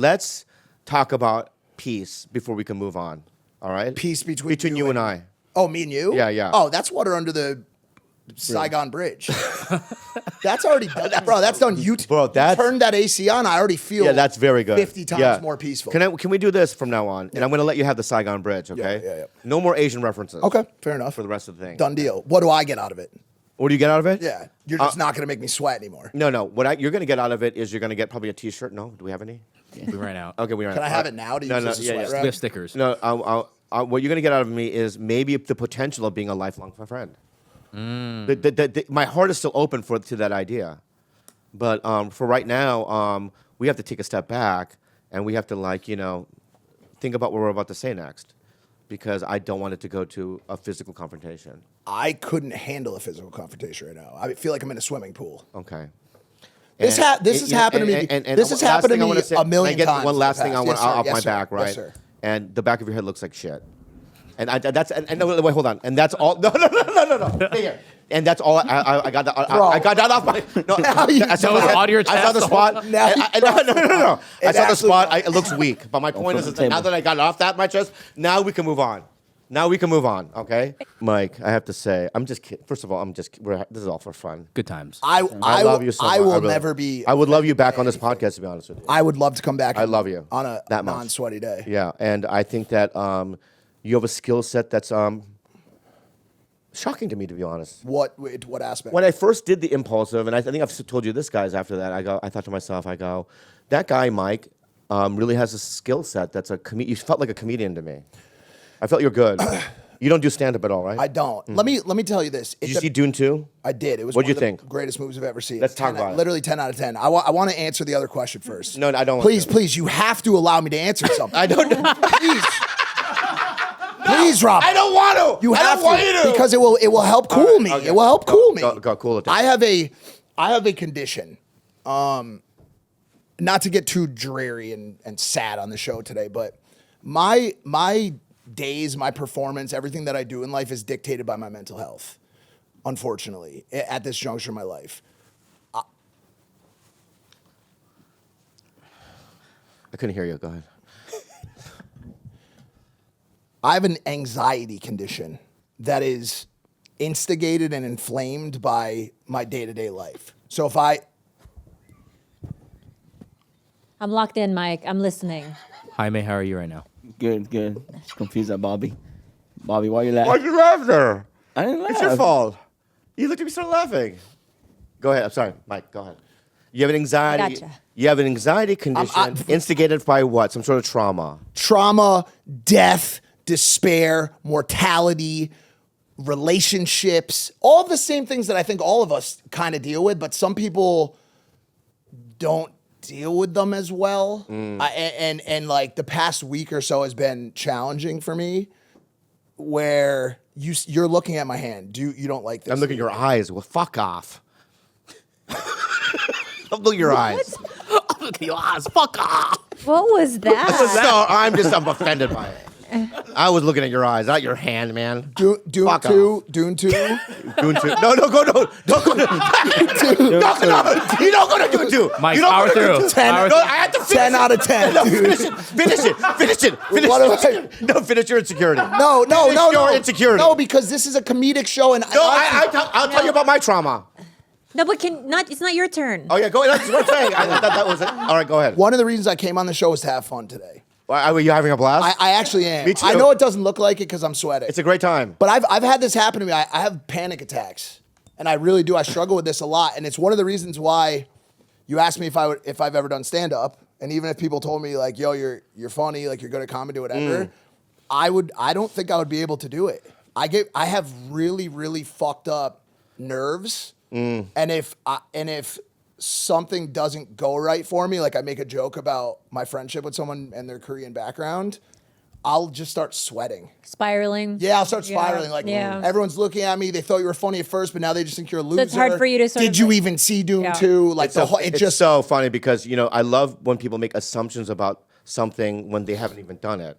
Let's talk about peace before we can move on. All right? Peace between you and I. Oh, me and you? Yeah, yeah. Oh, that's water under the Saigon Bridge. That's already done. Bro, that's done. You turned that AC on, I already feel that's very good. 50 times more peaceful. Can we do this from now on? And I'm going to let you have the Saigon Bridge, okay? Yeah. No more Asian references. Okay, fair enough. For the rest of the thing. Done deal. What do I get out of it? What do you get out of it? Yeah, you're just not going to make me sweat anymore. No. You're going to get out of it is you're going to get probably a T-shirt. No? Do we have any? We ran out. Okay, we ran out. Can I have it now to use as a sweat We have stickers. No, what you're going to get out of me is maybe the potential of being a lifelong friend. My heart is still open to that idea. But for right now, we have to take a step back and we have to think about what we're about to say next. Because I don't want it to go to a physical confrontation. I couldn't handle a physical confrontation right now. I feel like I'm in a swimming pool. Okay. This has happened to me. This has happened to me a million times. One last thing I want off my back, right? Yes, sir. And the back of your head looks like shit. And wait, hold on. And that's all. No. Stay here. And that's all. I got that. I got that off my. No, I saw the spot. No. I saw the spot. It looks weak. But my point is that now that I got it off my chest, now we can move on. Okay, Mike. I have to say, I'm just kidding. First of all, this is all for fun. Good times. I love you so much. I will never be. I would love you back on this podcast, to be honest with you. I would love to come back. I love you on a that non-sweaty day. Yeah, and I think that you have a skill set that's shocking to me, to be honest. What aspect? When I first did the impulsive, and I think I've told you this, guys. After that, I thought to myself, that guy Mike really has a skill set that's you felt like a comedian to me. I felt you're good. You don't do stand-up at all, right? I don't. Let me tell you this. Did you see Dune 2? I did. It was What'd one you of the think? Greatest movies I've ever seen. Let's talk about it. Literally 10 out of 10. I want to answer the other question first. No, I don't. Please, you have to allow me to answer something. I don't know. Please, Rob. I don't want to. You have to because it will help cool me. Okay. It will help cool me. Go cool it down. I have a condition. Not to get too dreary and sad on the show today, but my days, my performance, everything that I do in life is dictated by my mental health. Unfortunately, at this juncture in my life. I couldn't hear you. Go ahead. I have an anxiety condition that is instigated and inflamed by my day-to-day life. So if I'm locked in, Mike. I'm listening. Jaime, how are you right now? Good. Confused at Bobby. Bobby, why you laughing? Why'd you laugh there? I didn't laugh. It's your fault. You looked at me, started laughing. Go ahead. I'm sorry, Mike. Go ahead. You have an anxiety. Gotcha. You have an anxiety condition instigated by what? Some sort of trauma. Trauma, death, despair, mortality, relationships, all the same things that I think all of us kind of deal with, but some people don't deal with them as well. And like the past week or so has been challenging for me where you're looking at my hand. You don't like this? I'm looking at your eyes. Well, fuck off. Don't look at your eyes. I'm looking at your eyes. Fuck off. What was that? No, I'm offended by it. I was looking at your eyes, not your hand, man. Dune 2. Dune 2. Dune 2. No, don't go to Dune 2. You don't go to Dune 2. Mike, power through. 10, No, I had to finish 10 out of 10, No, dude. finish it. No, finish your insecurity. No. Your insecurity. No, because this is a comedic show, and No, I'll tell you about my trauma. No, but it's not your turn. Oh, yeah, go ahead. That's what I'm saying. I thought that was it. All right, go ahead. one of the reasons I came on the show was to have fun today. Were you having a blast? I actually am. Me too. I know it doesn't look like it because I'm sweating. It's a great time. But I've had this happen to me. I have panic attacks, and I really do. I struggle with this a lot, and it's one of the reasons why you asked me if I've ever done stand up, and even if people told me like, "Yo, you're funny, like you're good at comedy, whatever," I don't think I would be able to do it. I have really, really fucked up nerves, and if something doesn't go right for me, like I make a joke about my friendship with someone and their Korean background, I'll just start sweating. Spiraling. Yeah, I'll start spiraling. Everyone's looking at me. They thought you were funny at first, but now they just think you're a loser. So it's hard for you to Did you even see Dune 2? Like it's just so funny because, I love when people make assumptions about something when they haven't even done it.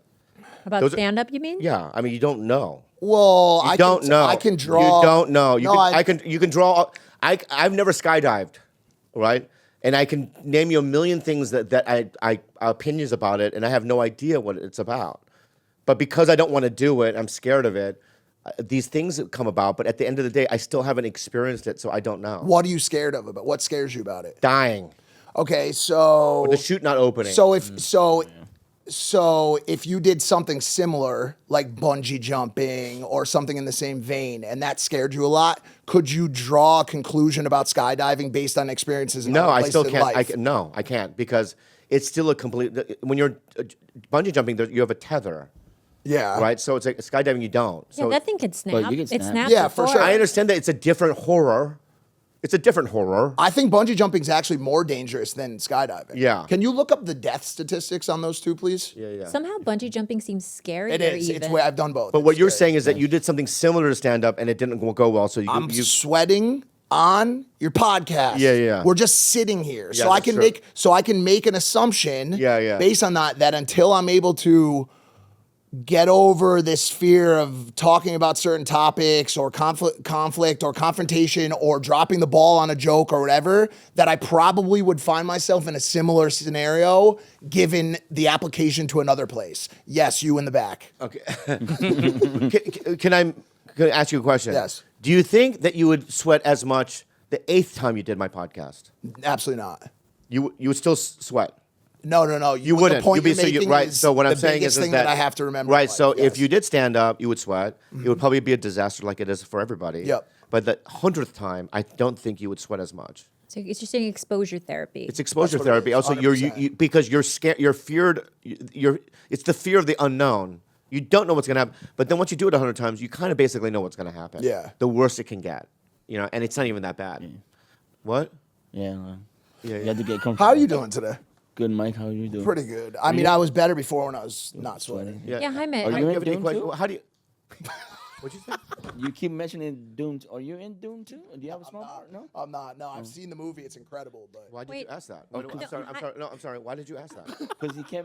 About stand-up, you mean? Yeah, I mean, you don't know. Well, I don't know. I can draw. You don't know. You No, can draw. I've never skydived, right? And I can name you a million things that I opinions about it, and I have no idea what it's about. But because I don't want to do it, I'm scared of it. These things come about, but at the end of the day, I still haven't experienced it, so I don't know. What are you scared of about? What scares you about it? Dying. Okay, so Or the chute not opening. So if you did something similar, like bungee jumping or something in the same vein, and that scared you a lot, could you draw a conclusion about skydiving based on experiences? In No, other I places still in can't. life? No, I can't because it's still a complete. When you're bungee jumping, you have a tether, Yeah. right? So it's like skydiving, you don't. Yeah, So that thing can snap. you can It snap. snapped Yeah, for before. sure. I understand that it's a different horror. It's a different horror. I think bungee jumping is actually more dangerous than skydiving. Yeah. Can you look up the death statistics on those two, please? Yeah. Somehow bungee jumping seems scarier. It is. It's Even. where I've done both. But what It's you're scary. saying is that you did something similar to stand up and it didn't go well. So I'm you sweating on your podcast. Yeah. We're just sitting here, so Yeah, I that's can true. make an assumption. Yeah. Based on that until I'm able to get over this fear of talking about certain topics or conflict or confrontation or dropping the ball on a joke or whatever, that I probably would find myself in a similar scenario given the application to another place. Yes, you in the back. Okay. Can I ask you a question? Yes. Do you think that you would sweat as much the 8th time you did my podcast? Absolutely not. You would still sweat. No. You What wouldn't. The point You'd be you're making right. is So what I'm the saying biggest is thing that I have to remember. Right. in So life, if yes. you did stand up, you would sweat. It would probably be a disaster like it is for everybody. Yep. But the 100th time, I don't think you would sweat as much. So it's just saying exposure therapy. It's exposure That's what it therapy. is, Also, you 100%. because you're scared. You're feared. It's the fear of the unknown. You don't know what's gonna happen. But then once you do it 100 times, you kind of basically know what's gonna happen. Yeah. The worst it can get. And it's not even that bad. What? Yeah. Yeah. You have to get comfortable. How are you doing today? Good, Mike. How are you doing? Pretty good. I mean, I was better before when I was not sweating. Yeah, hi, Matt. Are Do you you in have any Doom questions? too? How do you? What'd you say? You keep mentioning Doom. Are you in Doom too? Do you have a small part? No. I'm not. No, I've seen the movie. It's incredible. But Why did Wait. you ask that? Oh, I'm sorry. No, I'm sorry. Why did you ask that? Because he kept